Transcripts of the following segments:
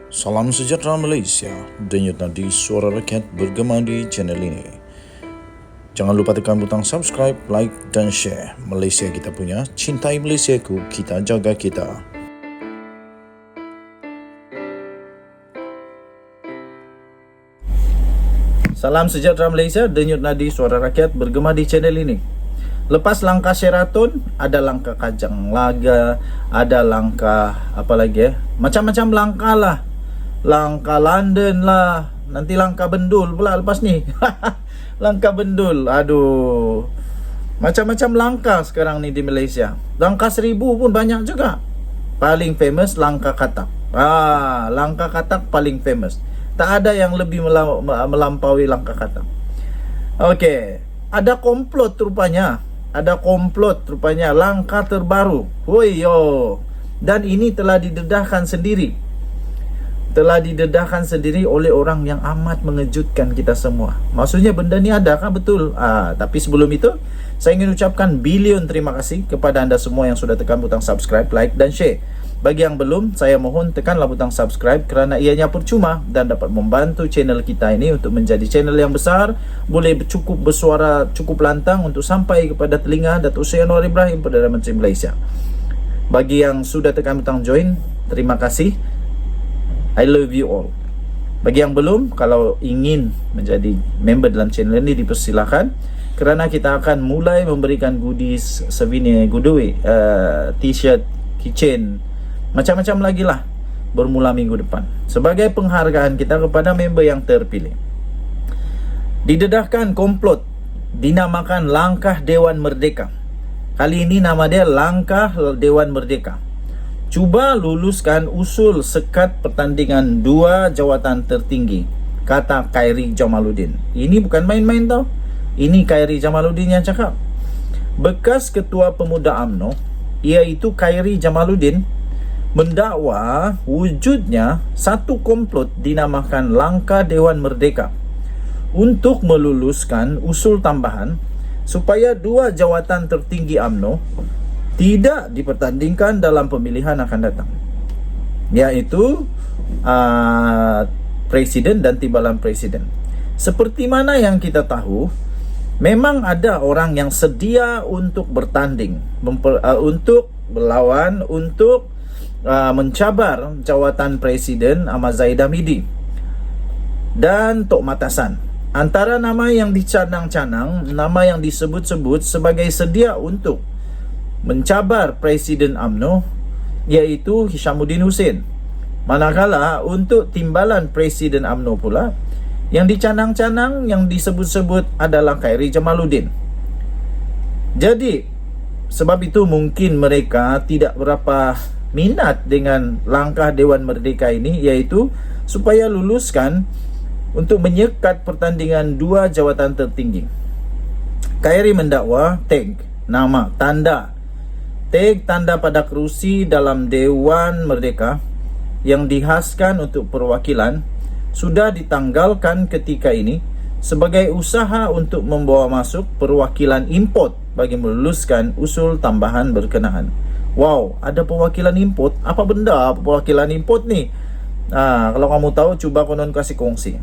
Salam sejahtera Malaysia, denyut nadi suara rakyat bergema di channel ini. Jangan lupa tekan butang subscribe, like dan share. Malaysia kita punya, cintai Malaysiaku, kita jaga kita. Salam sejahtera Malaysia, denyut nadi suara rakyat bergema di channel ini. Lepas langkah Sheraton, ada langkah Kajang Laga, ada langkah apa lagi macam-macam langkah lah. Langkah London lah, nanti langkah Bendul pula lepas ni. Langkah Bendul, aduh. Macam-macam langkah sekarang ni di Malaysia. Langkah 1000 pun banyak juga. Paling famous langkah Katak. Langkah Katak paling famous. Tak ada yang lebih melampaui langkah Katak. Okey, ada komplot rupanya. Ada komplot rupanya, langkah terbaru. Woi yo. Dan ini telah didedahkan sendiri. Telah didedahkan sendiri oleh orang yang amat mengejutkan kita semua. Maksudnya benda ni ada kan? Betul. Tapi sebelum itu, saya ingin ucapkan bilion terima kasih kepada anda semua yang sudah tekan butang subscribe, like dan share. Bagi yang belum, saya mohon tekanlah butang subscribe kerana ianya percuma dan dapat membantu channel kita ini untuk menjadi channel yang besar, boleh cukup bersuara cukup lantang untuk sampai kepada telinga Datuk Seri Anwar Ibrahim, Perdana Menteri Malaysia. Bagi yang sudah tekan butang join, terima kasih. I love you all. Bagi yang belum, kalau ingin menjadi member dalam channel ini, dipersilakan kerana kita akan mulai memberikan goodies, souvenir, goodie, t-shirt, keychain, macam-macam lagi lah bermula minggu depan sebagai penghargaan kita kepada member yang terpilih. Didedahkan komplot dinamakan Langkah Dewan Merdeka. Kali ini nama dia Langkah Dewan Merdeka. Cuba luluskan usul sekat pertandingan 2 jawatan tertinggi, kata Khairy Jamaluddin. Ini bukan main-main tau. Ini Khairy Jamaluddin yang cakap. Bekas Ketua Pemuda UMNO, iaitu Khairy Jamaluddin, mendakwa wujudnya satu komplot dinamakan Langkah Dewan Merdeka untuk meluluskan usul tambahan supaya 2 jawatan tertinggi UMNO tidak dipertandingkan dalam pemilihan akan datang, iaitu Presiden dan Timbalan Presiden. Seperti mana yang kita tahu, memang ada orang yang sedia untuk bertanding, untuk berlawan, untuk mencabar jawatan Presiden Ahmad Zahid Hamidi dan Tok Matasan. Antara nama yang dicanang-canang, nama yang disebut-sebut sebagai sedia untuk mencabar Presiden UMNO, iaitu Hishamuddin Hussein. Manakala untuk Timbalan Presiden UMNO pula, yang dicanang-canang, yang disebut-sebut adalah Khairy Jamaluddin. Jadi, sebab itu mungkin mereka tidak berapa minat dengan Langkah Dewan Merdeka ini, iaitu supaya luluskan untuk menyekat pertandingan 2 jawatan tertinggi. Khairy mendakwa tag nama tanda pada kerusi dalam Dewan Merdeka yang dihaskan untuk perwakilan sudah ditanggalkan ketika ini sebagai usaha untuk membawa masuk perwakilan import bagi meluluskan usul tambahan berkenaan. Wow, ada perwakilan import? Apa benda perwakilan import ni? Kalau kamu tahu, cuba konon kasih kongsi.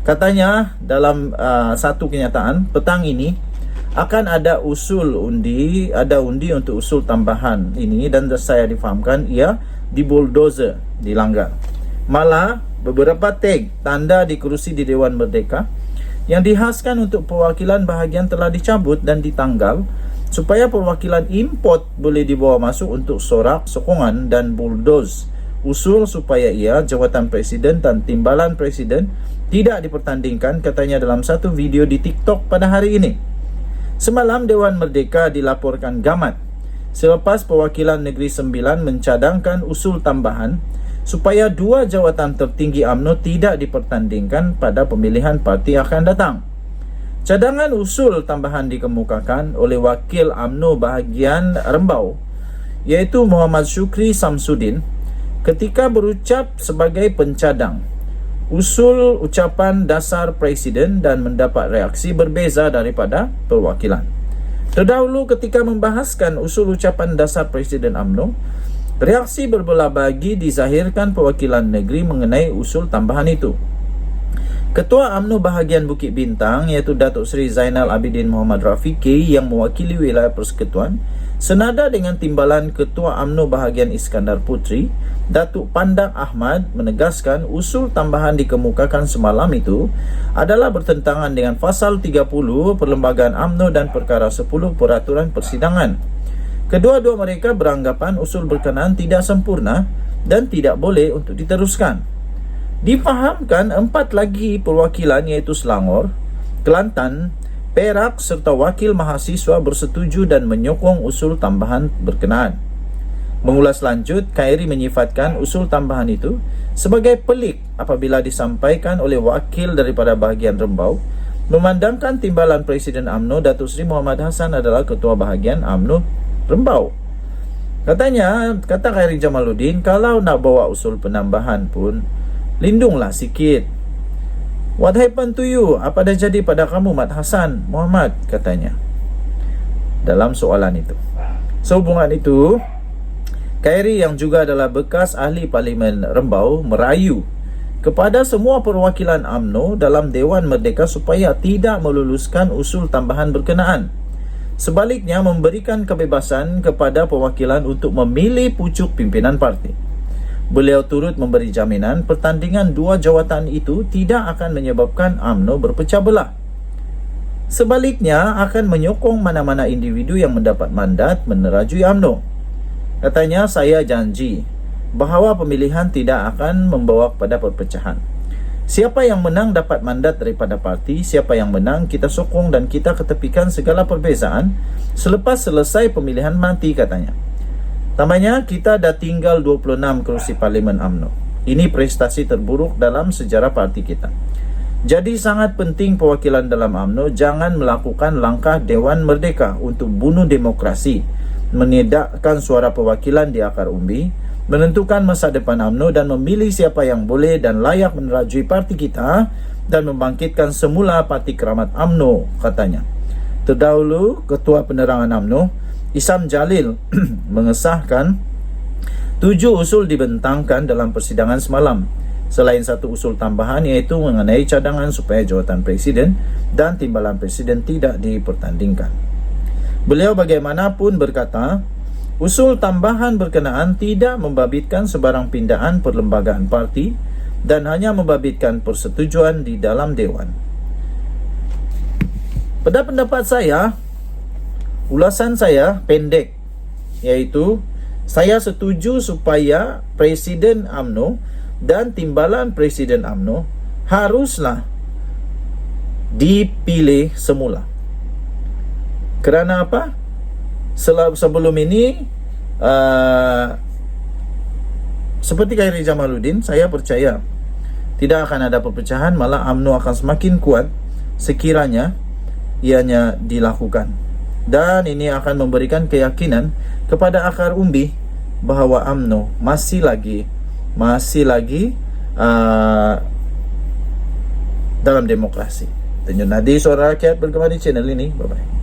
Katanya dalam satu kenyataan petang ini akan ada undi untuk usul tambahan ini, dan saya difahamkan ia di bulldozer, dilanggar. Malah beberapa tag tanda di kerusi di Dewan Merdeka yang dihaskan untuk perwakilan bahagian telah dicabut dan ditanggal supaya perwakilan import boleh dibawa masuk untuk sorak, sokongan dan bulldoze usul supaya ia, jawatan Presiden dan Timbalan Presiden tidak dipertandingkan, katanya dalam satu video di TikTok pada hari ini. Semalam Dewan Merdeka dilaporkan gamat selepas Perwakilan Negeri Sembilan mencadangkan usul tambahan supaya 2 jawatan tertinggi UMNO tidak dipertandingkan pada pemilihan parti akan datang. Cadangan usul tambahan dikemukakan oleh Wakil UMNO bahagian Rembau, iaitu Muhammad Syukri Samsudin, ketika berucap sebagai pencadang usul ucapan dasar Presiden dan mendapat reaksi berbeza daripada perwakilan. Terdahulu ketika membahaskan usul ucapan dasar Presiden UMNO, Reaksi berbelah bagi dizahirkan perwakilan negeri mengenai usul tambahan itu. Ketua UMNO bahagian Bukit Bintang iaitu Datuk Seri Zainal Abidin Muhammad Rafiqi yang mewakili wilayah persekutuan, senada dengan timbalan Ketua UMNO bahagian Iskandar Puteri, Datuk Pandak Ahmad menegaskan usul tambahan dikemukakan semalam itu adalah bertentangan dengan Fasal 30 Perlembagaan UMNO dan Perkara 10 Peraturan Persidangan. Kedua-dua mereka beranggapan usul berkenaan tidak sempurna dan tidak boleh untuk diteruskan. Difahamkan 4 lagi perwakilan iaitu Selangor, Kelantan, Perak serta wakil mahasiswa bersetuju dan menyokong usul tambahan berkenaan. Mengulas lanjut, Khairi menyifatkan usul tambahan itu sebagai pelik apabila disampaikan oleh wakil daripada bahagian Rembau, memandangkan timbalan Presiden UMNO Datuk Seri Muhammad Hassan adalah Ketua Bahagian UMNO Rembau. Kata Khairi Jamaluddin, kalau nak bawa usul penambahan pun, lindunglah sikit. What happened to you? Apa dah jadi pada kamu, Mat Hassan Muhammad? Katanya dalam soalan itu. Sehubungan itu, Khairi yang juga adalah bekas ahli Parlimen Rembau merayu kepada semua perwakilan UMNO dalam Dewan Merdeka supaya tidak meluluskan usul tambahan berkenaan. Sebaliknya, memberikan kebebasan kepada perwakilan untuk memilih pucuk pimpinan parti. Beliau turut memberi jaminan pertandingan dua jawatan itu tidak akan menyebabkan UMNO berpecah belah. Sebaliknya, akan menyokong mana-mana individu yang mendapat mandat menerajui UMNO. Katanya, saya janji bahawa pemilihan tidak akan membawa kepada perpecahan. Siapa yang menang dapat mandat daripada parti, siapa yang menang kita sokong dan kita ketepikan segala perbezaan selepas selesai pemilihan nanti, katanya. Tambahnya, kita dah tinggal 26 kerusi Parlimen UMNO. Ini prestasi terburuk dalam sejarah parti kita. Jadi sangat penting perwakilan dalam UMNO jangan melakukan langkah Dewan Merdeka untuk bunuh demokrasi, menidakkan suara perwakilan di akar umbi, menentukan masa depan UMNO dan memilih siapa yang boleh dan layak menerajui parti kita dan membangkitkan semula Parti Keramat UMNO, katanya. Terdahulu, Ketua Penerangan UMNO Isam Jalil mengesahkan 7 usul dibentangkan dalam persidangan semalam, selain satu usul tambahan iaitu mengenai cadangan supaya jawatan Presiden dan timbalan Presiden tidak dipertandingkan. Beliau bagaimanapun berkata, usul tambahan berkenaan tidak membabitkan sebarang pindaan perlembagaan parti dan hanya membabitkan persetujuan di dalam Dewan. Pada pendapat saya, ulasan saya pendek, iaitu saya setuju supaya Presiden UMNO dan timbalan Presiden UMNO haruslah dipilih semula. Kerana apa? Sebelum ini seperti Khairi Jamaluddin, saya percaya tidak akan ada perpecahan, malah UMNO akan semakin kuat sekiranya ianya dilakukan. Dan ini akan memberikan keyakinan kepada akar umbi bahawa UMNO masih lagi dalam demokrasi. Tunjuk Nadi, Suara Rakyat bergema di channel ini. Bye-bye.